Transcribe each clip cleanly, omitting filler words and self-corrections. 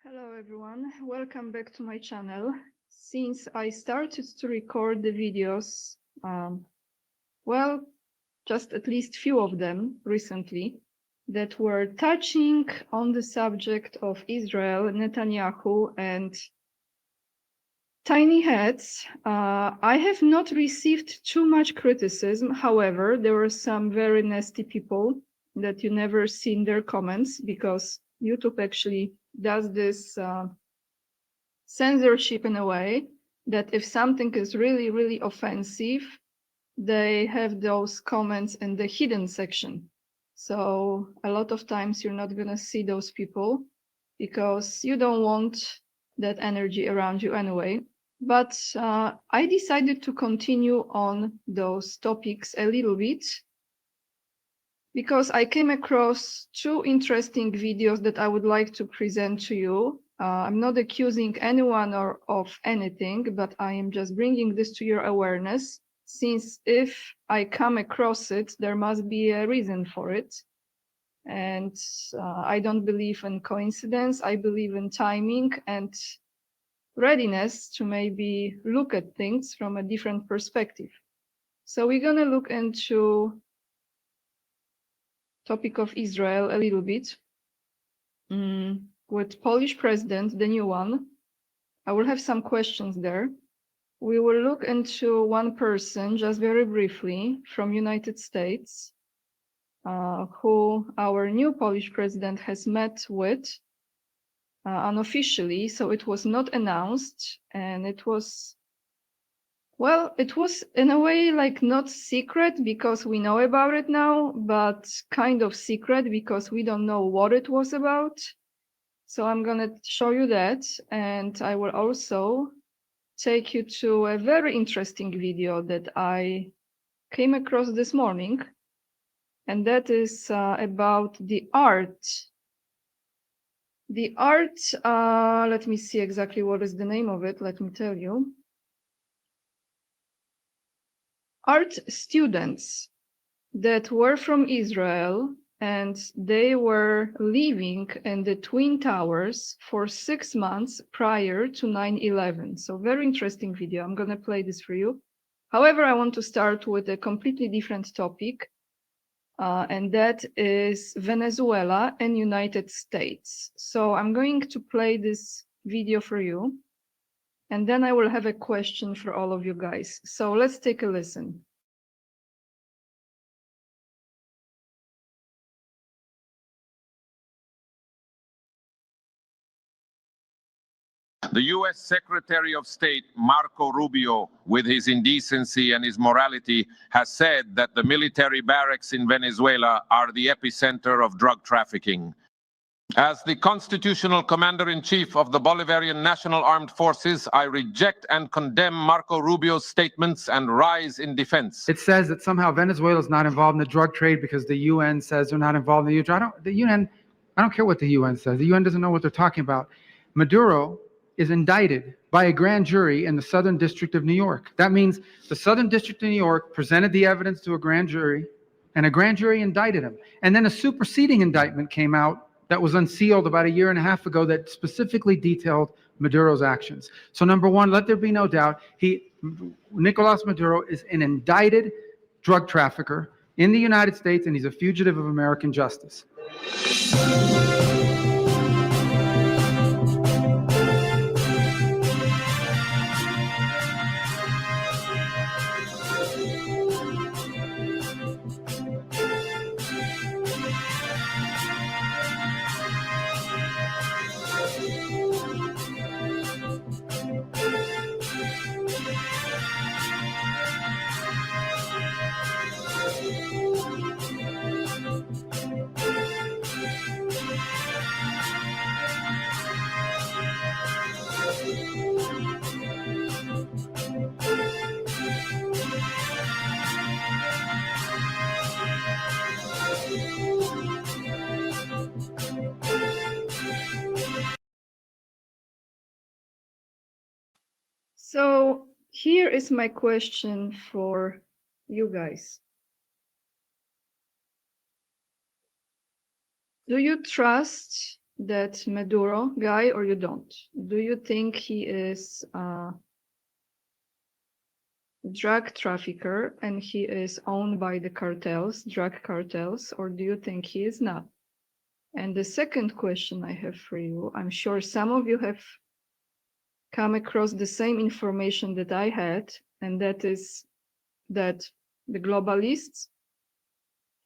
Hello everyone, welcome back to my channel. Since I started to record the videos, just at least few of them recently, that were touching on the subject of Israel, Netanyahu, and tiny heads, I have not received too much criticism. However, there were some very nasty people that you never see in their comments because YouTube actually does this censorship in a way that if something is really, really offensive, they have those comments in the hidden section. So a lot of times you're not going to see those people because you don't want that energy around you anyway. But I decided to continue on those topics a little bit because I came across two interesting videos that I would like to present to you. I'm not accusing anyone of anything, but I am just bringing this to your awareness, since if I come across it, there must be a reason for it. And I don't believe in coincidence. I believe in timing and readiness to maybe look at things from a different perspective. So we're going to look into topic of Israel a little bit. With Polish president, the new one, I will have some questions there. We will look into one person just very briefly from United States, who our new Polish president has met with unofficially. So it was not announced, and it was in a way like not secret because we know about it now, but kind of secret because we don't know what it was about. So I'm going to show you that, and I will also take you to a very interesting video that I came across this morning, and that is about the art. The art, let me see exactly what is the name of it, let me tell you. Art students that were from Israel, and they were living in the Twin Towers for 6 months prior to 9/11. So very interesting video. I'm going to play this for you. However, I want to start with a completely different topic, and that is Venezuela and United States. So I'm going to play this video for you, and then I will have a question for all of you guys. So let's take a listen. The U.S. Secretary of State, Marco Rubio, with his indecency and his morality, has said that the military barracks in Venezuela are the epicenter of drug trafficking. As the constitutional commander-in-chief of the Bolivarian National Armed Forces, I reject and condemn Marco Rubio's statements and rise in defense. It says that somehow Venezuela is not involved in the drug trade because the UN says they're not involved in the drug trade. I don't care what the UN says. The UN doesn't know what they're talking about. Maduro is indicted by a grand jury in the Southern District of New York. That means the Southern District of New York presented the evidence to a grand jury, and a grand jury indicted him. And then a superseding indictment came out that was unsealed about 1.5 years ago that specifically detailed Maduro's actions. So number one, let there be no doubt, Nicolas Maduro is an indicted drug trafficker in the United States, and he's a fugitive of American justice. So here is my question for you guys. Do you trust that Maduro guy or you don't? Do you think he is a drug trafficker and he is owned by the cartels, drug cartels, or do you think he is not? And the second question I have for you, I'm sure some of you have come across the same information that I had, and that is that the globalists,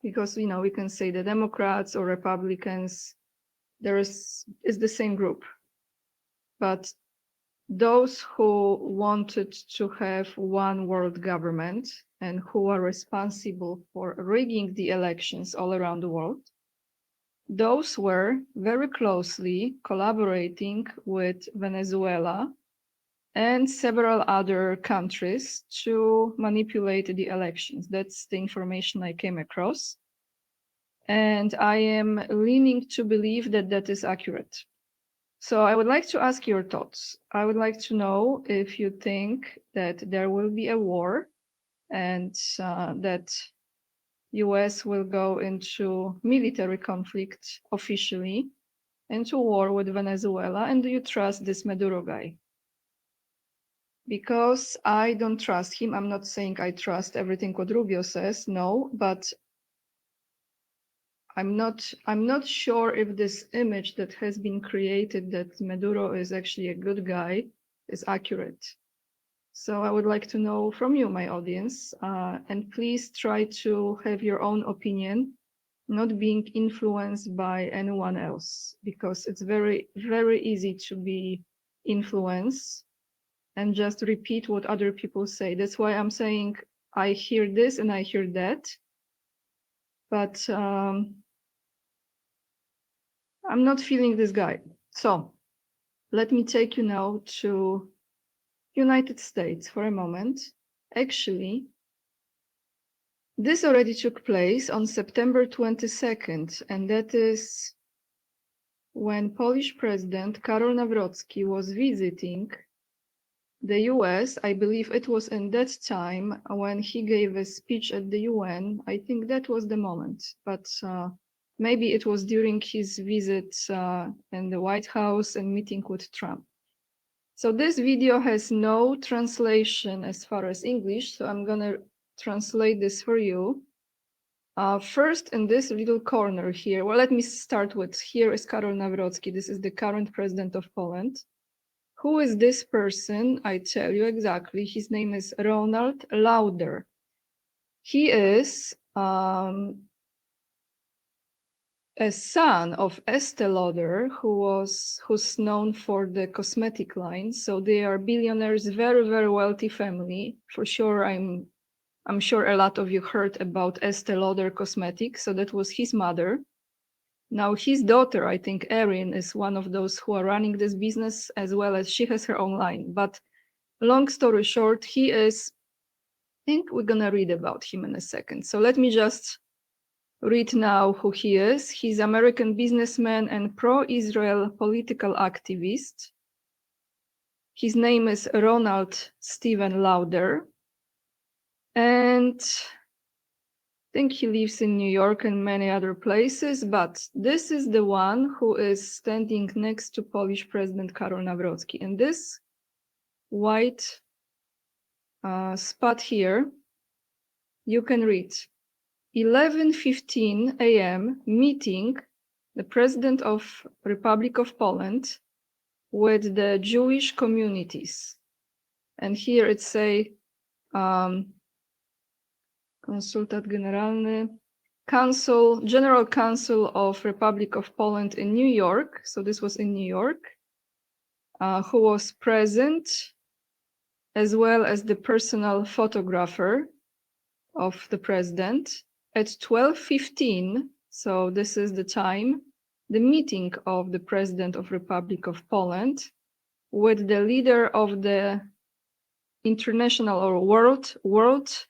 because we can say the Democrats or Republicans, is the same group. But those who wanted to have one world government and who are responsible for rigging the elections all around the world, those were very closely collaborating with Venezuela and several other countries to manipulate the elections. That's the information I came across. And I am leaning to believe that that is accurate. So I would like to ask your thoughts. I would like to know if you think that there will be a war and that US will go into military conflict officially, into war with Venezuela, and do you trust this Maduro guy? Because I don't trust him. I'm not saying I trust everything what Rubio says, no, but I'm not sure if this image that has been created that Maduro is actually a good guy is accurate. So I would like to know from you, my audience, and please try to have your own opinion, not being influenced by anyone else, because it's very, very easy to be influenced and just repeat what other people say. That's why I'm saying I hear this and I hear that, but I'm not feeling this guy. So let me take you now to United States for a moment. Actually, this already took place on September 22nd, and that is when Polish President Karol Nawrocki was visiting the US. I believe it was in that time when he gave a speech at the UN. I think that was the moment, but maybe it was during his visit in the White House and meeting with Trump. So this video has no translation as far as English, so I'm gonna translate this for you. First, in this little corner here, well, let me start with, here is Karol Nawrocki. This is the current president of Poland. Who is this person? I tell you exactly. His name is Ronald Lauder. He is a son of Estee Lauder, who's known for the cosmetic line. So they are billionaires, very, very wealthy family. For sure, I'm sure a lot of you heard about Estee Lauder Cosmetics. So that was his mother. Now his daughter, I think Erin, is one of those who are running this business, as well as she has her own line. But long story short, he is, I think we're gonna read about him in a second. So let me just read now who he is. He's American businessman and pro-Israel political activist. His name is Ronald Stephen Lauder. And I think he lives in New York and many other places, but this is the one who is standing next to Polish President Karol Nawrocki. And this white spot here, you can read 11:15 a.m. meeting, the President of Republic of Poland with the Jewish communities. And here it say Konsultat Generalny, General Council of Republic of Poland in New York. So this was in New York, who was present, as well as the personal photographer of the president. At 12:15, so this is the time, the meeting of the President of Republic of Poland with the leader of the international or world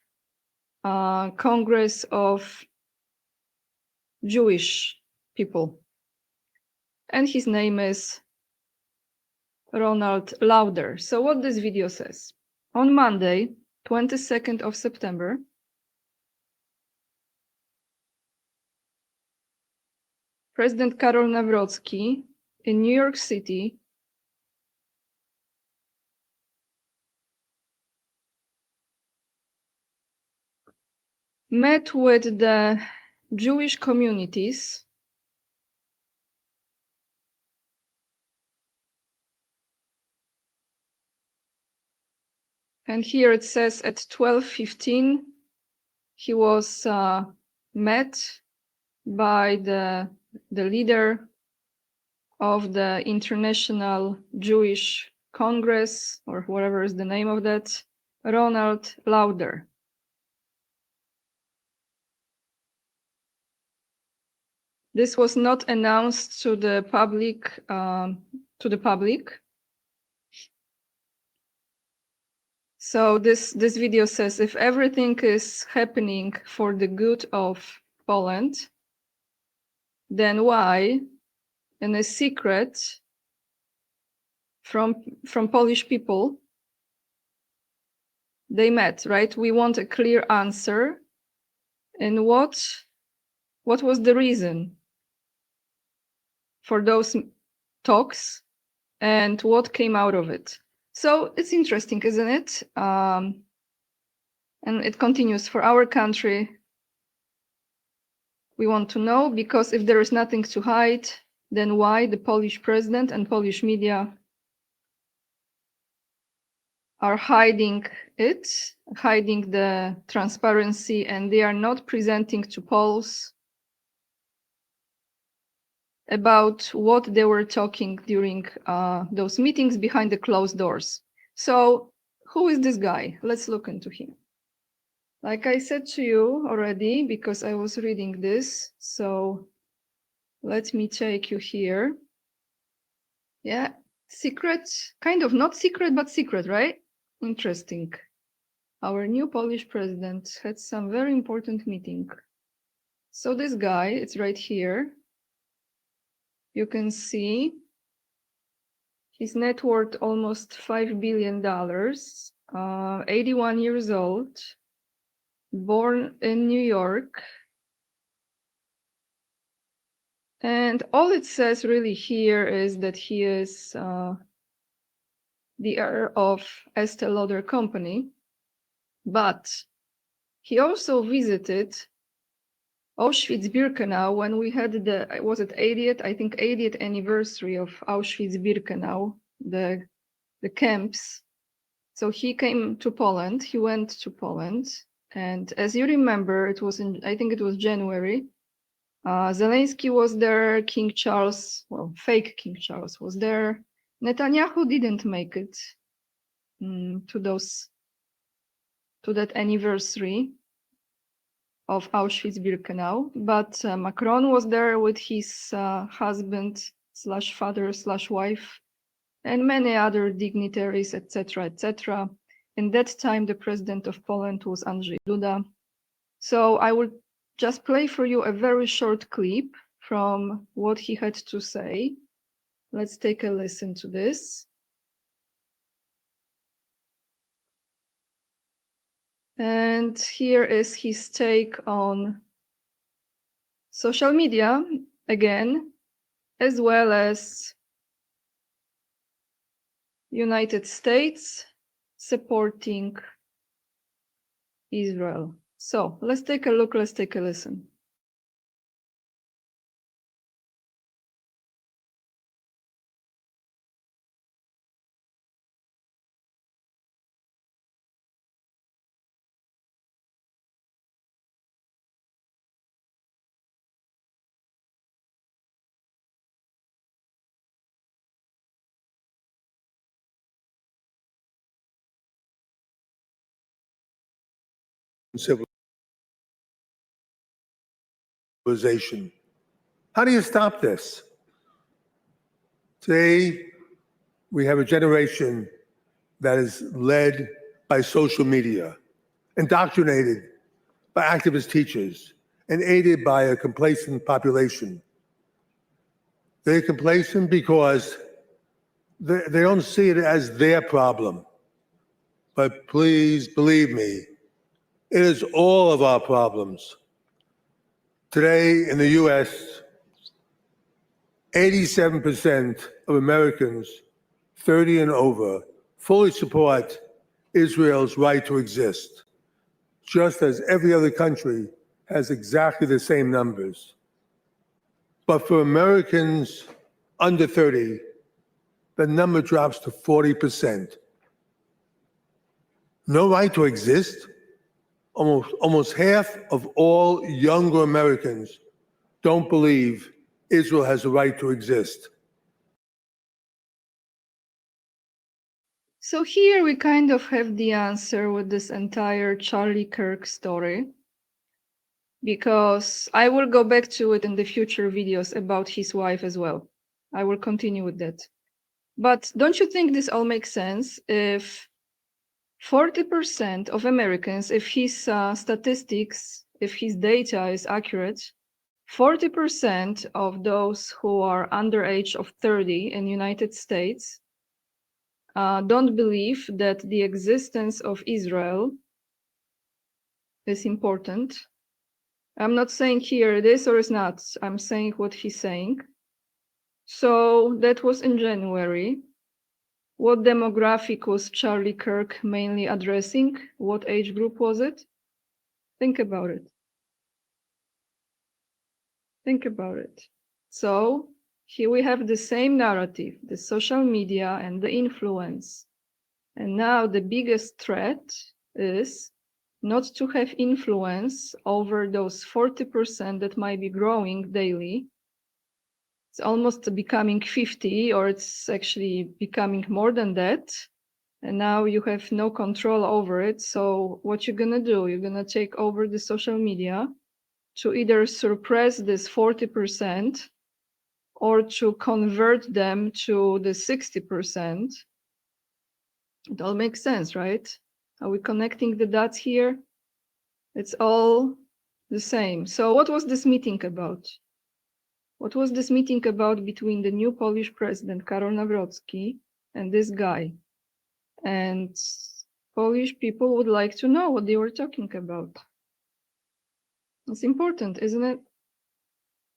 Congress of Jewish people. And his name is Ronald Lauder. So what this video says, on Monday, 22nd of September, President Karol Nawrocki in New York City met with the Jewish communities and here it says at 12:15 he was met by the leader of the International Jewish Congress, or whatever is the name of that, Ronald Lauder. This was not announced to the public. So this video says, if everything is happening for the good of Poland, then why, in a secret from Polish people, they met, right? We want a clear answer. And what was the reason for those talks and what came out of it? So it's interesting, isn't it? And it continues, for our country, we want to know, because if there is nothing to hide, then why the Polish president and Polish media are hiding it, hiding the transparency, and they are not presenting to Poles about what they were talking during those meetings behind the closed doors. So who is this guy? Let's look into him. Like I said to you already, because I was reading this, so let me take you here. Yeah, secret, kind of not secret, but secret, right? Interesting. Our new Polish president had some very important meeting. So this guy, it's right here. You can see his net worth almost $5 billion, 81 years old, born in New York. And all it says really here is that he is the heir of Estée Lauder Company, but he also visited Auschwitz-Birkenau when we had the, was it 80th? I think 80th anniversary of Auschwitz-Birkenau, the camps. So he came to Poland, he went to Poland. And as you remember, it was in, I think it was January, Zelensky was there, King Charles, well, fake King Charles was there. Netanyahu didn't make it to that anniversary of Auschwitz-Birkenau, but Macron was there with his husband slash father slash wife and many other dignitaries, etc., etc. In that time, the president of Poland was Andrzej Duda. So I will just play for you a very short clip from what he had to say. Let's take a listen to this. And here is his take on social media, again, as well as United States supporting Israel. So let's take a look, let's take a listen. Civilization. How do you stop this? Today, we have a generation that is led by social media, indoctrinated by activist teachers, and aided by a complacent population. They're complacent because they don't see it as their problem. But please believe me, it is all of our problems. Today in the US, 87% of Americans 30 and over fully support Israel's right to exist, just as every other country has exactly the same numbers. But for Americans under 30, the number drops to 40%. No right to exist? Almost half of all younger Americans don't believe Israel has a right to exist. So here we kind of have the answer with this entire Charlie Kirk story, because I will go back to it in the future videos about his wife as well. I will continue with that. But don't you think this all makes sense if 40% of Americans, if his statistics, if his data is accurate, 40% of those who are under age of 30 in United States don't believe that the existence of Israel is important. I'm not saying here it is or is not. I'm saying what he's saying. So that was in January. What demographic was Charlie Kirk mainly addressing? What age group was it? Think about it. Think about it. So here we have the same narrative, the social media and the influence. And now the biggest threat is not to have influence over those 40% that might be growing daily. It's almost becoming 50, or it's actually becoming more than that. And now you have no control over it. So what you're gonna do, you're gonna take over the social media to either suppress this 40% or to convert them to the 60%. It all makes sense, right? Are we connecting the dots here? It's all the same. So what was this meeting about? What was this meeting about between the new Polish president, Karol Nawrocki, and this guy? And Polish people would like to know what they were talking about. It's important, isn't it?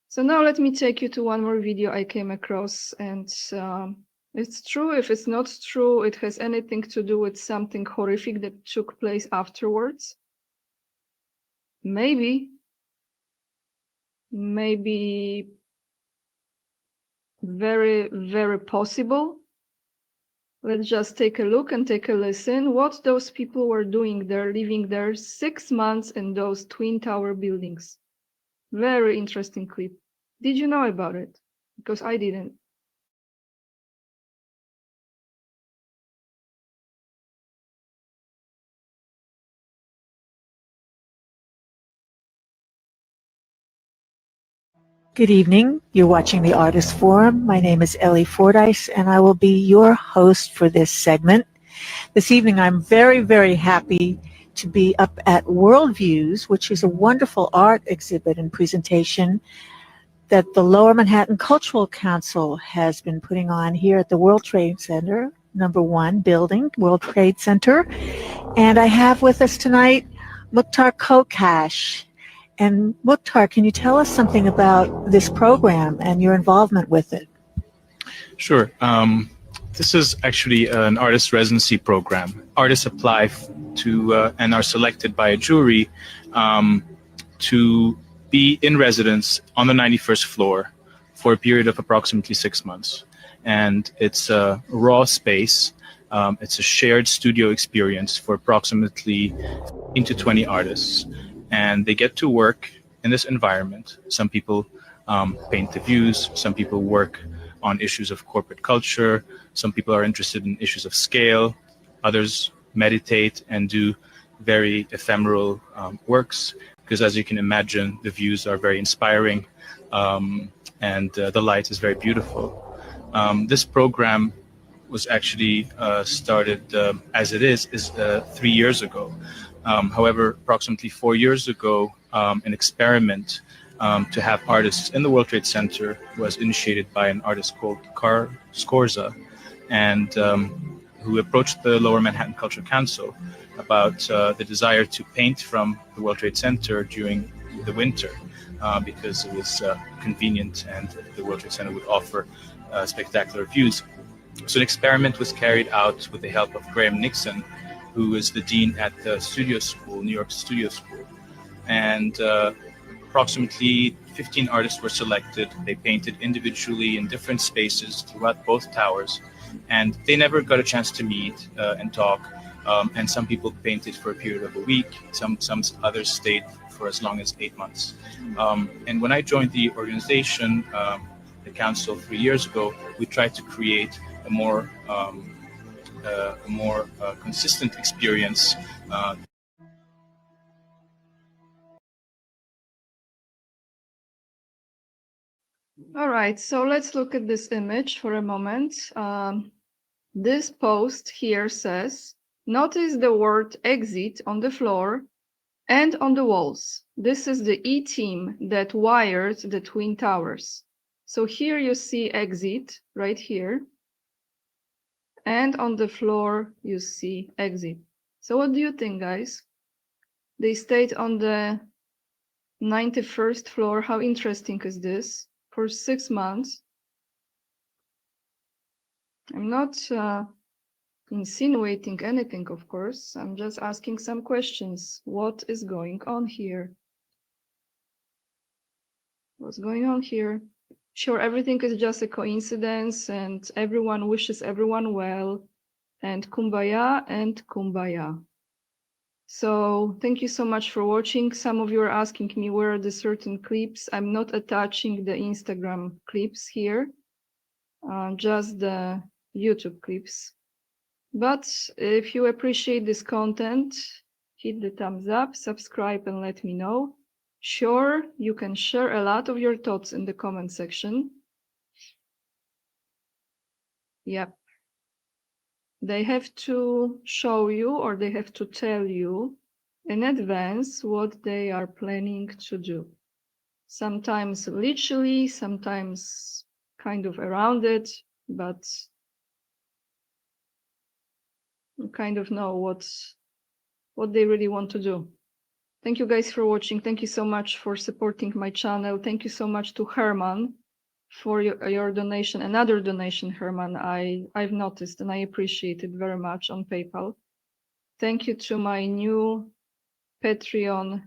So now let me take you to one more video I came across, and it's true. If it's not true, it has anything to do with something horrific that took place afterwards. Maybe very, very possible. Let's just take a look and take a listen what those people were doing there, living there 6 months in those Twin Tower buildings. Very interesting clip. Did you know about it? Because I didn't. Good evening. You're watching the Artist Forum. My name is Ellie Fordyce, and I will be your host for this segment. This evening, I'm very, very happy to be up at Worldviews, which is a wonderful art exhibit and presentation that the Lower Manhattan Cultural Council has been putting on here at the World Trade Center, #1 building, World Trade Center. And I have with us tonight Mukhtar Kokash. And Mukhtar, can you tell us something about this program and your involvement with it? Sure. This is actually an artist residency program. Artists apply to and are selected by a jury to be in residence on the 91st floor for a period of approximately 6 months. And it's a raw space. It's a shared studio experience for approximately 15 to 20 artists. And they get to work in this environment. Some people paint the views, some people work on issues of corporate culture, some people are interested in issues of scale, others meditate and do very ephemeral works, because as you can imagine, the views are very inspiring and the light is very beautiful. This program was actually started as it is 3 years ago. However, approximately 4 years ago, an experiment to have artists in the World Trade Center was initiated by an artist called Car Scorza, and who approached the Lower Manhattan Cultural Council about the desire to paint from the World Trade Center during the winter. because it was convenient and the World Trade Center would offer spectacular views. So an experiment was carried out with the help of Graham Nixon, who is the dean at the studio school, New York Studio School. And approximately 15 artists were selected. They painted individually in different spaces throughout both towers, and they never got a chance to meet and talk. And some people painted for a period of a week. Some others stayed for as long as 8 months. And when I joined the organization, the council 3 years ago, we tried to create a more consistent experience. All right, so let's look at this image for a moment. This post here says, notice the word exit on the floor and on the walls. This is the E-team that wired the Twin Towers. So here you see exit right here. And on the floor, you see exit. So what do you think, guys? They stayed on the 91st floor. How interesting is this? For 6 months. I'm not insinuating anything, of course. I'm just asking some questions. What is going on here? What's going on here? Sure, everything is just a coincidence and everyone wishes everyone well and kumbaya and kumbaya. So thank you so much for watching. Some of you are asking me where are the certain clips. I'm not attaching the Instagram clips here, just the YouTube clips. But if you appreciate this content, hit the thumbs up, subscribe, and let me know. Sure, you can share a lot of your thoughts in the comment section. Yep. They have to show you or they have to tell you in advance what they are planning to do. Sometimes literally, sometimes kind of around it, but you kind of know what they really want to do. Thank you guys for watching. Thank you so much for supporting my channel. Thank you so much to Herman for your donation. Another donation, Herman, I've noticed and I appreciate it very much on PayPal. Thank you to my new Patreon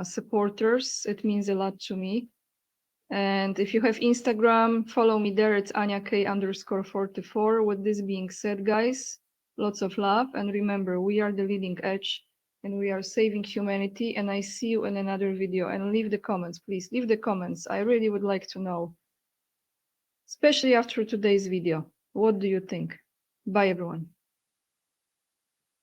supporters. It means a lot to me. And if you have Instagram, follow me there. It's AniaK_44. With this being said, guys, lots of love. And remember, we are the leading edge and we are saving humanity. And I see you in another video. And leave the comments, please. Leave the comments. I really would like to know, especially after today's video. What do you think? Bye, everyone.